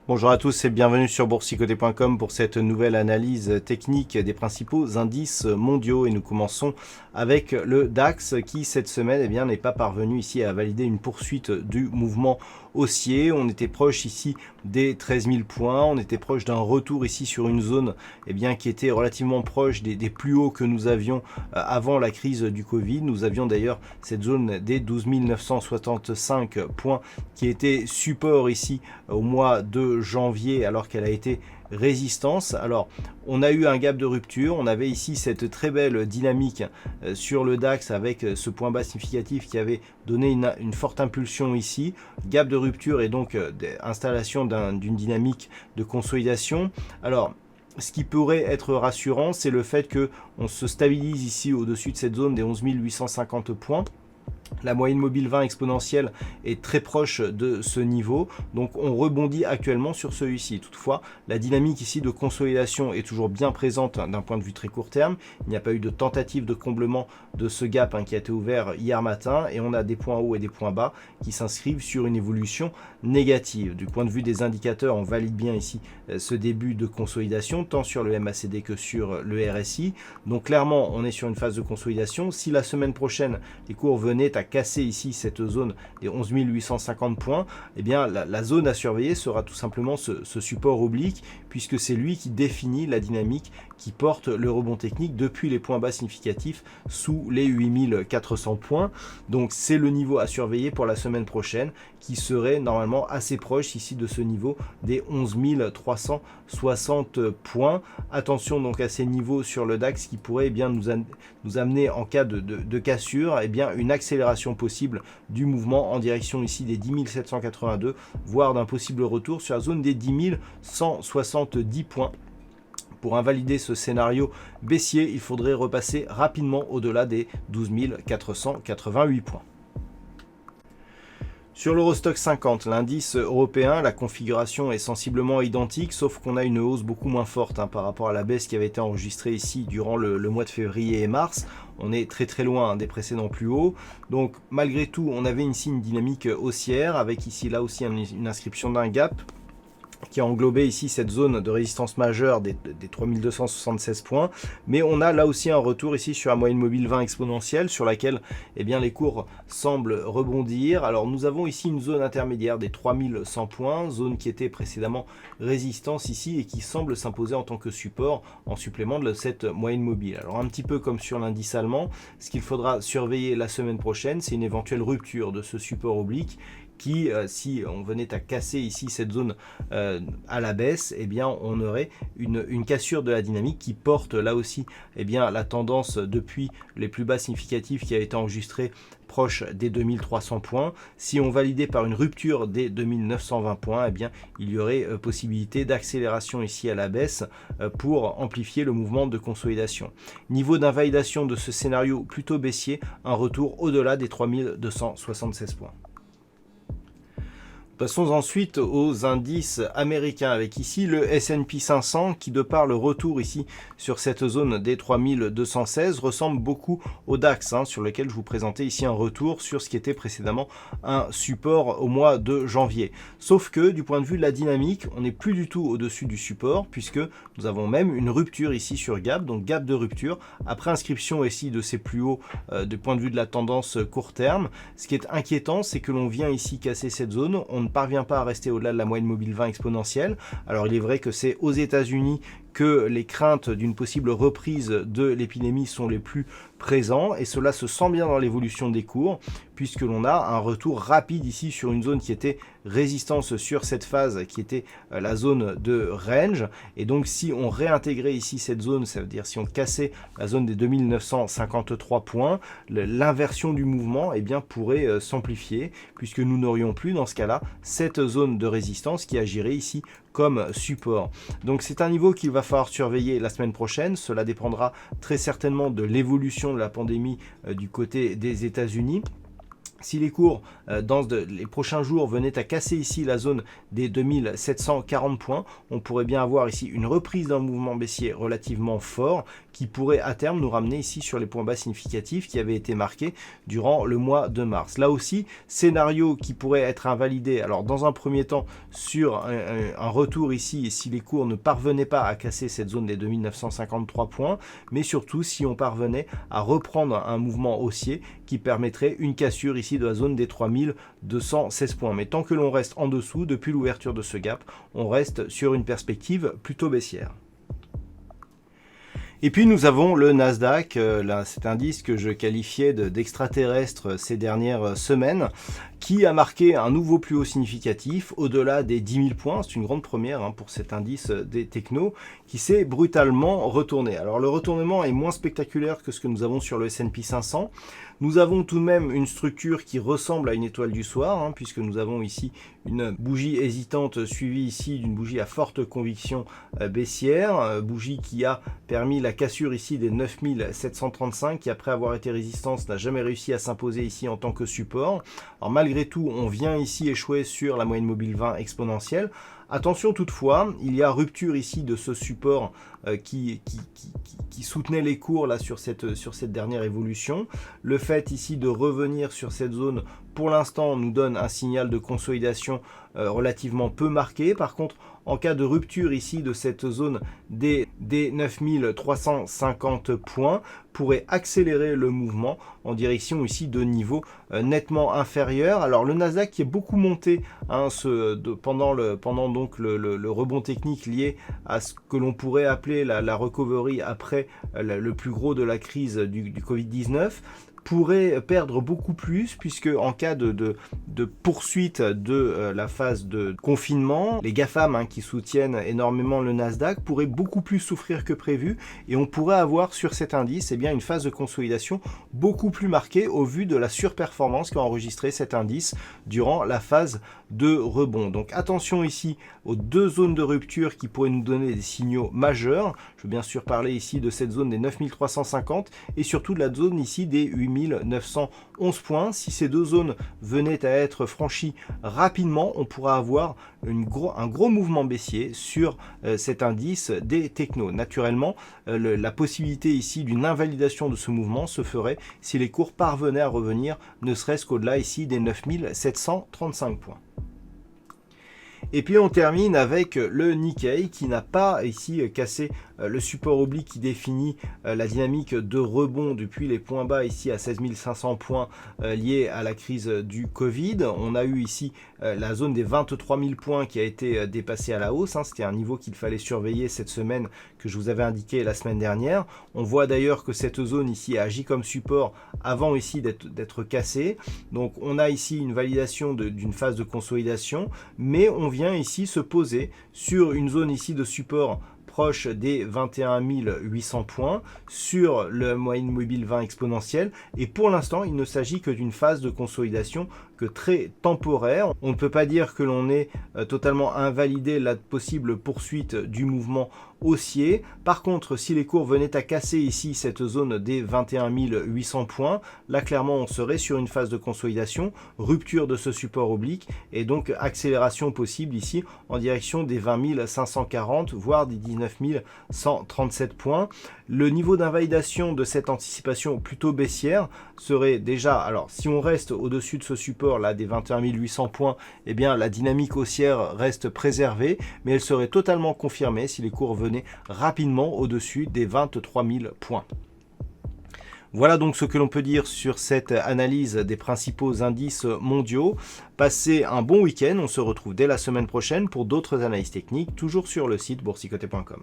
Bonjour à tous et bienvenue sur boursicoté.com pour cette nouvelle analyse technique des principaux indices mondiaux. Et nous commençons avec le DAX qui cette semaine n'est pas parvenu ici à valider une poursuite du mouvement haussier. On était proche ici des 13 000 points, on était proche d'un retour ici sur une zone qui était relativement proche des plus hauts que nous avions avant la crise du Covid. Nous avions d'ailleurs cette zone des 12 965 points qui était support ici au mois de janvier alors qu'elle a été résistance. Alors on a eu un gap de rupture, on avait ici cette très belle dynamique sur le DAX avec ce point bas significatif qui avait donné une forte impulsion ici, gap de rupture et donc installation d'une dynamique de consolidation. Alors ce qui pourrait être rassurant, c'est le fait que on se stabilise ici au-dessus de cette zone des 11 850 points. La moyenne mobile 20 exponentielle est très proche de ce niveau, donc on rebondit actuellement sur celui-ci. Toutefois, la dynamique ici de consolidation est toujours bien présente d'un point de vue très court terme. Il n'y a pas eu de tentative de comblement de ce gap qui a été ouvert hier matin et on a des points hauts et des points bas qui s'inscrivent sur une évolution négative. Du point de vue des indicateurs, on valide bien ici ce début de consolidation, tant sur le MACD que sur le RSI. Donc clairement, on est sur une phase de consolidation. Si la semaine prochaine, les cours venaient à casser ici cette zone des 11 850 points, la zone à surveiller sera tout simplement ce support oblique, puisque c'est lui qui définit la dynamique qui porte le rebond technique depuis les points bas significatifs sous les 8400 points. Donc c'est le niveau à surveiller pour la semaine prochaine, qui serait normalement assez proche ici de ce niveau des 11 360 points. Attention donc à ces niveaux sur le DAX qui pourraient nous amener en cas de cassure une accélération possible du mouvement en direction ici des 10 782, voire d'un possible retour sur la zone des 10 170 points. Pour invalider ce scénario baissier, il faudrait repasser rapidement au-delà des 12 488 points. Sur l'Eurostoxx 50, l'indice européen, la configuration est sensiblement identique, sauf qu'on a une hausse beaucoup moins forte par rapport à la baisse qui avait été enregistrée ici durant le mois de février et mars. On est très loin des précédents plus hauts. Donc malgré tout, on avait ici une dynamique haussière, avec ici là aussi une inscription d'un gap qui a englobé ici cette zone de résistance majeure des 3276 points, mais on a là aussi un retour ici sur la moyenne mobile 20 exponentielle sur laquelle les cours semblent rebondir. Alors nous avons ici une zone intermédiaire des 3100 points, zone qui était précédemment résistance ici et qui semble s'imposer en tant que support en supplément de cette moyenne mobile. Alors un petit peu comme sur l'indice allemand, ce qu'il faudra surveiller la semaine prochaine, c'est une éventuelle rupture de ce support oblique qui, si on venait à casser ici cette zone à la baisse, on aurait une cassure de la dynamique qui porte là aussi la tendance depuis les plus bas significatifs qui a été enregistrée proche des 2300 points. Si on validait par une rupture des 2920 points, il y aurait possibilité d'accélération ici à la baisse pour amplifier le mouvement de consolidation. Niveau d'invalidation de ce scénario plutôt baissier, un retour au-delà des 3276 points. Passons ensuite aux indices américains avec ici le S&P 500 qui, de par le retour ici sur cette zone des 3216, ressemble beaucoup au DAX sur lequel je vous présentais ici un retour sur ce qui était précédemment un support au mois de janvier. Sauf que du point de vue de la dynamique, on n'est plus du tout au-dessus du support puisque nous avons même une rupture ici sur gap, donc gap de rupture après inscription ici de ces plus hauts du point de vue de la tendance court terme. Ce qui est inquiétant, c'est que l'on vient ici casser cette zone, on ne parvient pas à rester au-delà de la moyenne mobile 20 exponentielle. Alors il est vrai que c'est aux États-Unis que les craintes d'une possible reprise de l'épidémie sont les plus présents et cela se sent bien dans l'évolution des cours puisque l'on a un retour rapide ici sur une zone qui était résistance sur cette phase qui était la zone de range, et donc si on réintégrait ici cette zone, ça veut dire si on cassait la zone des 2953 points, l'inversion du mouvement pourrait s'amplifier puisque nous n'aurions plus dans ce cas-là cette zone de résistance qui agirait ici comme support. Donc c'est un niveau qu'il va falloir surveiller la semaine prochaine. Cela dépendra très certainement de l'évolution de la pandémie du côté des États-Unis. Si les cours dans les prochains jours venaient à casser ici la zone des 2740 points, on pourrait bien avoir ici une reprise d'un mouvement baissier relativement fort qui pourrait à terme nous ramener ici sur les points bas significatifs qui avaient été marqués durant le mois de mars. Là aussi, scénario qui pourrait être invalidé, alors dans un premier temps sur un retour ici, si les cours ne parvenaient pas à casser cette zone des 2953 points, mais surtout si on parvenait à reprendre un mouvement haussier qui permettrait une cassure ici de la zone des 3216 points. Mais tant que l'on reste en dessous, depuis l'ouverture de ce gap, on reste sur une perspective plutôt baissière. Et puis nous avons le Nasdaq, cet indice que je qualifiais d'extraterrestre ces dernières semaines, qui a marqué un nouveau plus haut significatif au-delà des 10 000 points. C'est une grande première pour cet indice des technos qui s'est brutalement retourné. Alors le retournement est moins spectaculaire que ce que nous avons sur le S&P 500. Nous avons tout de même une structure qui ressemble à une étoile du soir, puisque nous avons ici une bougie hésitante suivie ici d'une bougie à forte conviction baissière, bougie qui a permis la cassure ici des 9735, qui après avoir été résistance n'a jamais réussi à s'imposer ici en tant que support. Alors malgré tout, on vient ici échouer sur la moyenne mobile 20 exponentielle. Attention toutefois, il y a rupture ici de ce support qui soutenait les cours là sur cette dernière évolution. Le fait ici de revenir sur cette zone pour l'instant nous donne un signal de consolidation relativement peu marqué. Par contre, en cas de rupture ici de cette zone des 9350 points, pourrait accélérer le mouvement en direction ici de niveaux nettement inférieurs. Alors le Nasdaq qui est beaucoup monté pendant donc le rebond technique lié à ce que l'on pourrait appeler la recovery après le plus gros de la crise du Covid-19, pourrait perdre beaucoup plus, puisque en cas de poursuite de la phase de confinement, les GAFAM qui soutiennent énormément le Nasdaq pourraient beaucoup plus souffrir que prévu, et on pourrait avoir sur cet indice une phase de consolidation beaucoup plus marquée au vu de la surperformance qu'a enregistré cet indice durant la phase de rebond. Donc attention ici aux deux zones de rupture qui pourraient nous donner des signaux majeurs. Je veux bien sûr parler ici de cette zone des 9350 et surtout de la zone ici des 8911 points. Si ces deux zones venaient à être franchies rapidement, on pourra avoir un gros mouvement baissier sur cet indice des technos. Naturellement, la possibilité ici d'une invalidation de ce mouvement se ferait si les cours parvenaient à revenir ne serait-ce qu'au-delà ici des 9735 points. Et puis on termine avec le Nikkei qui n'a pas ici cassé le support oblique qui définit la dynamique de rebond depuis les points bas ici à 16 500 points liés à la crise du Covid. On a eu ici la zone des 23 000 points qui a été dépassée à la hausse. C'était un niveau qu'il fallait surveiller cette semaine que je vous avais indiqué la semaine dernière. On voit d'ailleurs que cette zone ici a agi comme support avant ici d'être cassée. Donc on a ici une validation d'une phase de consolidation, mais on vient ici se poser sur une zone ici de support proche des 21 800 points sur le moyenne mobile 20 exponentielle, et pour l'instant il ne s'agit que d'une phase de consolidation que très temporaire. On ne peut pas dire que l'on ait totalement invalidé la possible poursuite du mouvement haussier. Par contre, si les cours venaient à casser ici cette zone des 21 800 points, là clairement on serait sur une phase de consolidation, rupture de ce support oblique et donc accélération possible ici en direction des 20 540 voire des 19 137 points. Le niveau d'invalidation de cette anticipation plutôt baissière serait déjà, alors si on reste au-dessus de ce support là des 21 800 points, eh bien la dynamique haussière reste préservée, mais elle serait totalement confirmée si les cours venaient rapidement au-dessus des 23 000 points. Voilà donc ce que l'on peut dire sur cette analyse des principaux indices mondiaux. Passez un bon week-end, on se retrouve dès la semaine prochaine pour d'autres analyses techniques, toujours sur le site boursicoté.com.